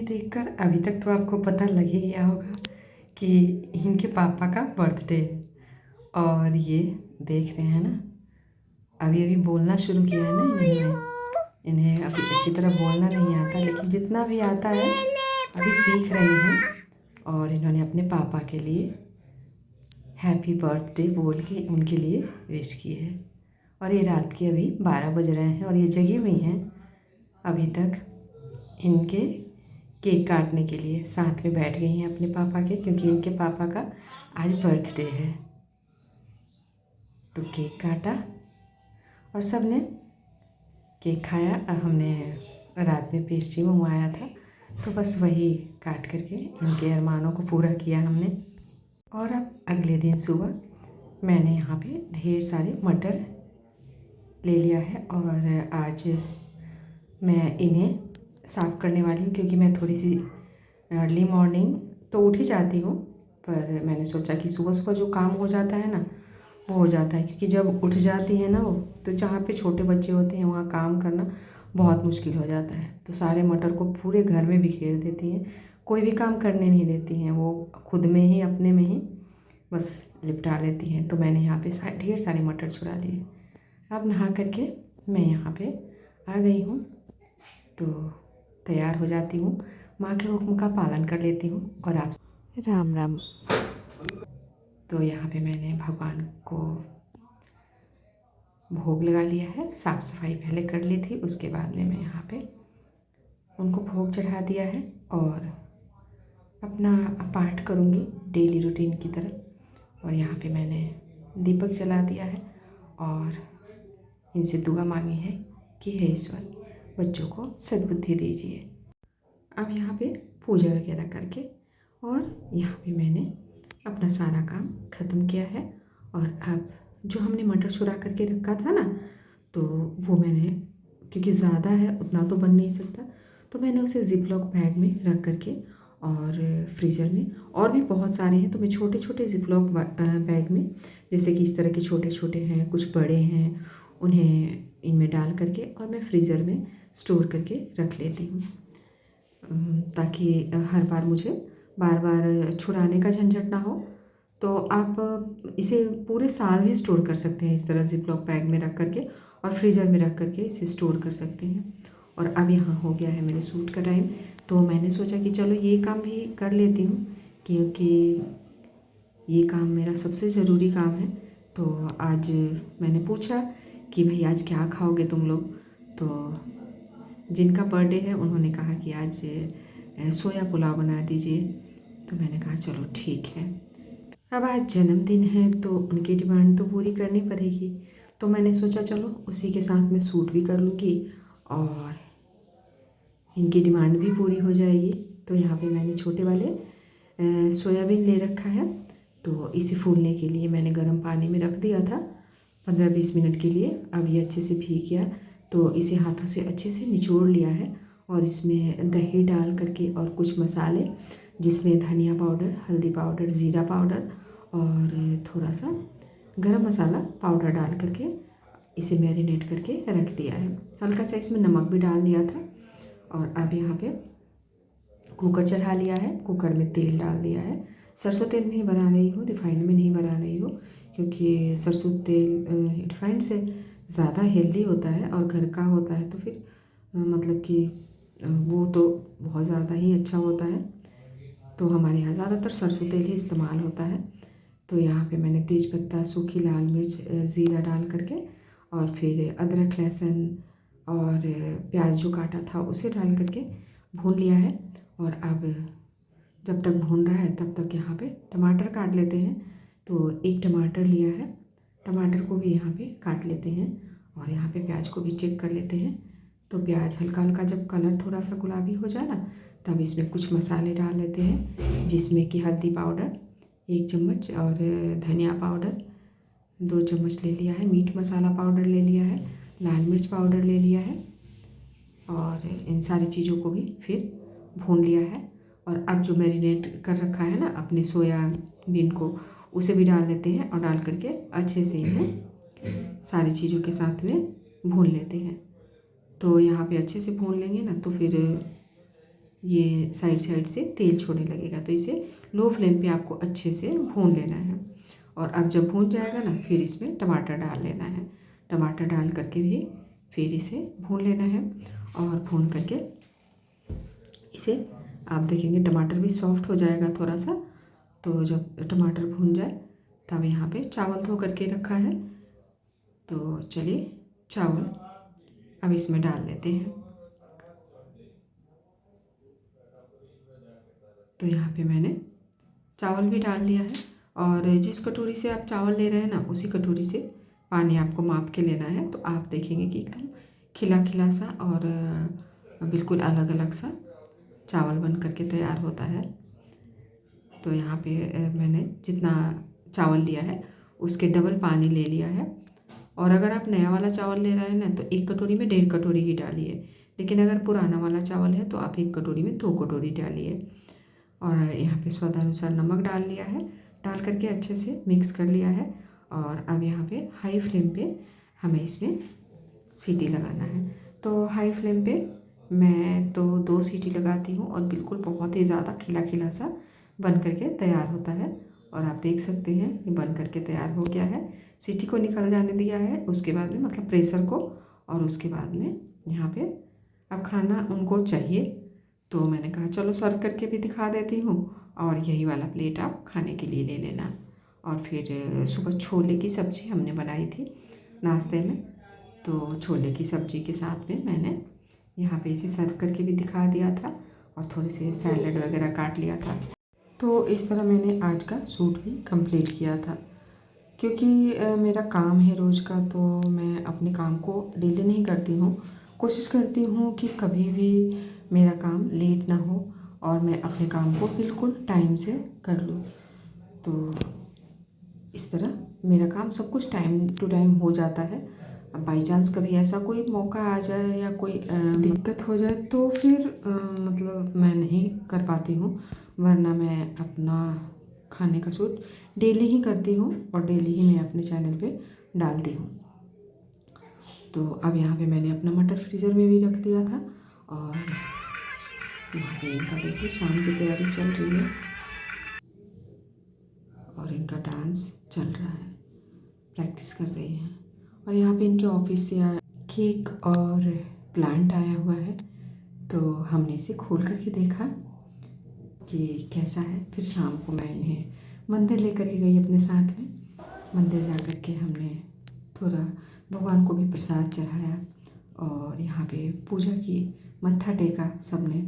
देखकर अभी तक तो आपको पता लग ही गया होगा कि इनके पापा का बर्थडे है। और ये देख रहे हैं ना, अभी अभी बोलना शुरू किया है ना इन्होंने। इन्हें अभी अच्छी तरह बोलना नहीं आता, लेकिन जितना भी आता है अभी सीख रहे हैं। और इन्होंने अपने पापा के लिए हैप्पी बर्थडे बोल के उनके लिए विश की है। और ये रात के अभी 12 बज रहे हैं और ये जगी हुई हैं अभी तक इनके केक काटने के लिए। साथ में बैठ गई हैं अपने पापा के, क्योंकि इनके पापा का आज बर्थडे है। तो केक काटा और सब ने केक खाया। हमने रात में पेस्ट्री मंगवाया था, तो बस वही काट करके इनके अरमानों को पूरा किया हमने। और अब अगले दिन सुबह मैंने यहाँ पे ढेर सारे मटर ले लिया है और आज मैं इन्हें साफ़ करने वाली हूँ, क्योंकि मैं थोड़ी सी अर्ली मॉर्निंग तो उठ ही जाती हूँ, पर मैंने सोचा कि सुबह सुबह जो काम हो जाता है ना वो हो जाता है। क्योंकि जब उठ जाती है ना वो, तो जहाँ पे छोटे बच्चे होते हैं वहाँ काम करना बहुत मुश्किल हो जाता है। तो सारे मटर को पूरे घर में बिखेर देती हैं, कोई भी काम करने नहीं देती हैं। वो खुद में ही अपने में ही बस लिपटा लेती हैं। तो मैंने यहाँ पे ढेर सारे मटर छुड़ा लिए। अब नहा करके मैं यहाँ पे आ गई हूँ, तो तैयार हो जाती हूँ, माँ के हुक्म का पालन कर लेती हूँ। और आप राम राम। तो यहाँ पे मैंने भगवान को भोग लगा लिया है। साफ़ सफाई पहले कर ली थी, उसके बाद में मैं यहाँ पे उनको भोग चढ़ा दिया है और अपना पाठ करूँगी डेली रूटीन की तरह। और यहाँ पे मैंने दीपक जला दिया है और इनसे दुआ मांगी है कि हे ईश्वर बच्चों को सद्बुद्धि दीजिए। अब यहाँ पे पूजा वगैरह करके और यहाँ पे मैंने अपना सारा काम ख़त्म किया है। और अब जो हमने मटर छुड़ा करके रखा था ना, तो वो मैंने, क्योंकि ज़्यादा है उतना तो बन नहीं सकता, तो मैंने उसे ज़िप-लॉक बैग में रख करके और फ्रीज़र में, और भी बहुत सारे हैं तो मैं छोटे छोटे ज़िप-लॉक बैग में, जैसे कि इस तरह के छोटे छोटे हैं, कुछ बड़े हैं, उन्हें इनमें डाल करके और मैं फ्रीज़र में स्टोर करके रख लेती हूँ, ताकि हर बार मुझे बार बार छुड़ाने का झंझट ना हो। तो आप इसे पूरे साल भी स्टोर कर सकते हैं, इस तरह ज़िप-लॉक बैग में रख करके और फ्रीज़र में रख करके इसे स्टोर कर सकते हैं। और अब यहाँ हो गया है मेरे सूट का टाइम, तो मैंने सोचा कि चलो ये काम भी कर लेती हूँ, क्योंकि ये काम मेरा सबसे ज़रूरी काम है। तो आज मैंने पूछा कि भाई आज क्या खाओगे तुम लोग, तो जिनका बर्थडे है उन्होंने कहा कि आज सोया पुलाव बना दीजिए। तो मैंने कहा चलो ठीक है। अब आज जन्मदिन है तो उनकी डिमांड तो पूरी करनी पड़ेगी, तो मैंने सोचा चलो उसी के साथ में सूट भी कर लूँगी और इनकी डिमांड भी पूरी हो जाएगी। तो यहाँ पे मैंने छोटे वाले सोयाबीन ले रखा है, तो इसे फूलने के लिए मैंने गर्म पानी में रख दिया था 15-20 मिनट के लिए। अब ये अच्छे से भीग गया, तो इसे हाथों से अच्छे से निचोड़ लिया है और इसमें दही डाल करके और कुछ मसाले, जिसमें धनिया पाउडर, हल्दी पाउडर, ज़ीरा पाउडर और थोड़ा सा गरम मसाला पाउडर डाल करके इसे मैरिनेट करके रख दिया है। हल्का सा इसमें नमक भी डाल दिया था। और अब यहाँ पे कुकर चढ़ा लिया है, कुकर में तेल डाल दिया है। सरसों तेल में ही बना रही हूँ, रिफाइंड में नहीं बना रही हूँ, क्योंकि सरसों तेल रिफाइंड से ज़्यादा हेल्दी होता है और घर का होता है, तो फिर मतलब कि वो तो बहुत ज़्यादा ही अच्छा होता है। तो हमारे यहाँ ज़्यादातर सरसों तेल ही इस्तेमाल होता है। तो यहाँ पे मैंने तेज़पत्ता, सूखी लाल मिर्च, ज़ीरा डाल करके और फिर अदरक, लहसुन और प्याज जो काटा था उसे डाल करके भून लिया है। और अब जब तक भून रहा है तब तक यहाँ पे टमाटर काट लेते हैं। तो एक टमाटर लिया है, टमाटर को भी यहाँ पे काट लेते हैं और यहाँ पे प्याज को भी चेक कर लेते हैं। तो प्याज हल्का हल्का जब कलर थोड़ा सा गुलाबी हो जाए ना, तब इसमें कुछ मसाले डाल लेते हैं, जिसमें कि हल्दी पाउडर 1 चम्मच और धनिया पाउडर 2 चम्मच ले लिया है, मीट मसाला पाउडर ले लिया है, लाल मिर्च पाउडर ले लिया है और इन सारी चीज़ों को भी फिर भून लिया है। और अब जो मैरिनेट कर रखा है ना अपने सोयाबीन को, उसे भी डाल लेते हैं और डाल करके अच्छे से इन्हें सारी चीज़ों के साथ में भून लेते हैं। तो यहाँ पे अच्छे से भून लेंगे ना, तो फिर ये साइड साइड से तेल छोड़ने लगेगा। तो इसे लो फ्लेम पे आपको अच्छे से भून लेना है। और अब जब भून जाएगा ना, फिर इसमें टमाटर डाल लेना है। टमाटर डाल करके भी फिर इसे भून लेना है। और भून करके इसे आप देखेंगे टमाटर भी सॉफ्ट हो जाएगा थोड़ा सा। तो जब टमाटर भून जाए तब यहाँ पे चावल धो करके रखा है। तो चलिए चावल अब इसमें डाल लेते हैं। तो यहाँ पे मैंने चावल भी डाल लिया है। और जिस कटोरी से आप चावल ले रहे हैं ना, उसी कटोरी से पानी आपको माप के लेना है। तो आप देखेंगे कि एकदम खिला खिला सा और बिल्कुल अलग अलग सा चावल बन करके तैयार होता है। तो यहाँ पे मैंने जितना चावल लिया है उसके डबल पानी ले लिया है। और अगर आप नया वाला चावल ले रहे हैं ना, तो 1 कटोरी में 1.5 कटोरी ही डालिए। लेकिन अगर पुराना वाला चावल है तो आप 1 कटोरी में 2 कटोरी डालिए। और यहाँ पे स्वादानुसार नमक डाल लिया है। डाल करके अच्छे से मिक्स कर लिया है। और अब यहाँ पे हाई फ्लेम पे हमें इसमें सीटी लगाना है। तो हाई फ्लेम पे मैं तो 2 सीटी लगाती हूँ और बिल्कुल बहुत ही ज़्यादा खिला खिला सा बन करके तैयार होता है। और आप देख सकते हैं ये बन करके तैयार हो गया है। सीटी को निकल जाने दिया है, उसके बाद में मतलब प्रेशर को। और उसके बाद में यहाँ पे अब खाना उनको चाहिए, तो मैंने कहा चलो सर्व करके भी दिखा देती हूँ। और यही वाला प्लेट आप खाने के लिए ले लेना। और फिर सुबह छोले की सब्ज़ी हमने बनाई थी नाश्ते में। तो छोले की सब्ज़ी के साथ में मैंने यहाँ पे इसे सर्व करके भी दिखा दिया था। और थोड़े से सैलड वगैरह काट लिया था। तो इस तरह मैंने आज का शूट भी कंप्लीट किया था। क्योंकि मेरा काम है रोज़ का, तो मैं अपने काम को डिले नहीं करती हूँ। कोशिश करती हूँ कि कभी भी मेरा काम लेट ना हो और मैं अपने काम को बिल्कुल टाइम से कर लूँ। तो इस तरह मेरा काम सब कुछ टाइम टू टाइम हो जाता है। अब बाई चांस कभी ऐसा कोई मौका आ जाए या कोई दिक्कत हो जाए तो फिर मतलब मैं नहीं कर पाती हूँ। वरना मैं अपना खाने का शूट डेली ही करती हूँ और डेली ही मैं अपने चैनल पे डालती हूँ। तो अब यहाँ पे मैंने अपना मटर फ्रीज़र में भी रख दिया था। और यहाँ पे इनका देखिए शाम की तैयारी चल रही है और इनका डांस चल रहा है, प्रैक्टिस कर रही हैं। और यहाँ पे इनके ऑफिस से केक और प्लांट आया हुआ है। तो हमने इसे खोल करके देखा कि कैसा है। फिर शाम को मैं इन्हें मंदिर लेकर के गई अपने साथ में। मंदिर जा कर के हमने थोड़ा भगवान को भी प्रसाद चढ़ाया और यहाँ पे पूजा की, मत्था टेका सबने।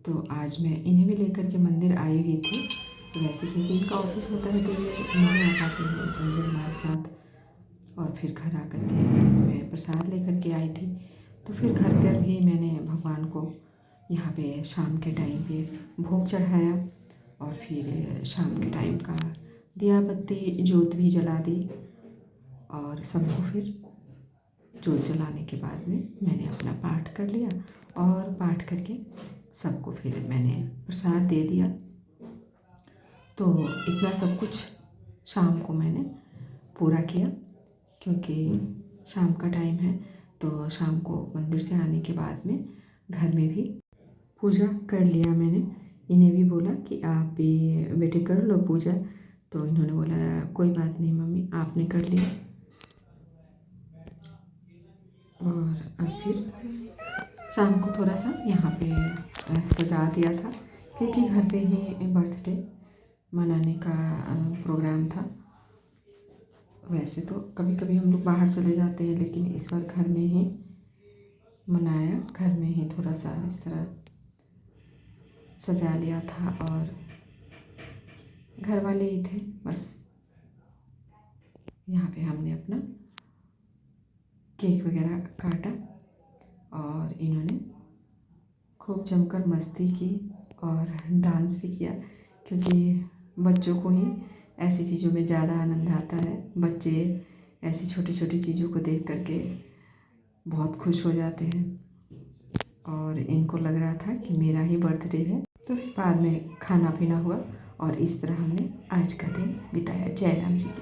तो आज मैं इन्हें भी लेकर के मंदिर आई हुई थी। तो वैसे क्योंकि इनका ऑफिस होता है तो ये नहीं आ पाते हैं मंदिर हमारे साथ। और फिर घर आ कर के मैं प्रसाद लेकर के आई थी। तो फिर घर पर भी मैंने भगवान को यहाँ पे शाम के टाइम पे भोग चढ़ाया। और फिर शाम के टाइम का दिया बत्ती जोत भी जला दी। और सबको फिर जोत जलाने के बाद में मैंने अपना पाठ कर लिया। और पाठ करके सबको फिर मैंने प्रसाद दे दिया। तो इतना सब कुछ शाम को मैंने पूरा किया। क्योंकि शाम का टाइम है तो शाम को मंदिर से आने के बाद में घर में भी पूजा कर लिया मैंने। इन्हें भी बोला कि आप भी बेटे कर लो पूजा। तो इन्होंने बोला कोई बात नहीं मम्मी, आपने कर लिया। और अब फिर शाम को थोड़ा सा यहाँ पे सजा दिया था, क्योंकि घर पे ही बर्थडे मनाने का प्रोग्राम था। वैसे तो कभी कभी हम लोग बाहर चले जाते हैं, लेकिन इस बार घर में ही मनाया। घर में ही थोड़ा सा इस तरह सजा लिया था और घर वाले ही थे बस। यहाँ पे हमने अपना केक वगैरह काटा और इन्होंने खूब जमकर मस्ती की और डांस भी किया। क्योंकि बच्चों को ही ऐसी चीज़ों में ज़्यादा आनंद आता है। बच्चे ऐसी छोटी छोटी चीज़ों को देख करके बहुत खुश हो जाते हैं। और इनको लग रहा था कि मेरा ही बर्थडे है। तो बाद में खाना पीना हुआ और इस तरह हमने आज का दिन बिताया। जय राम जी की।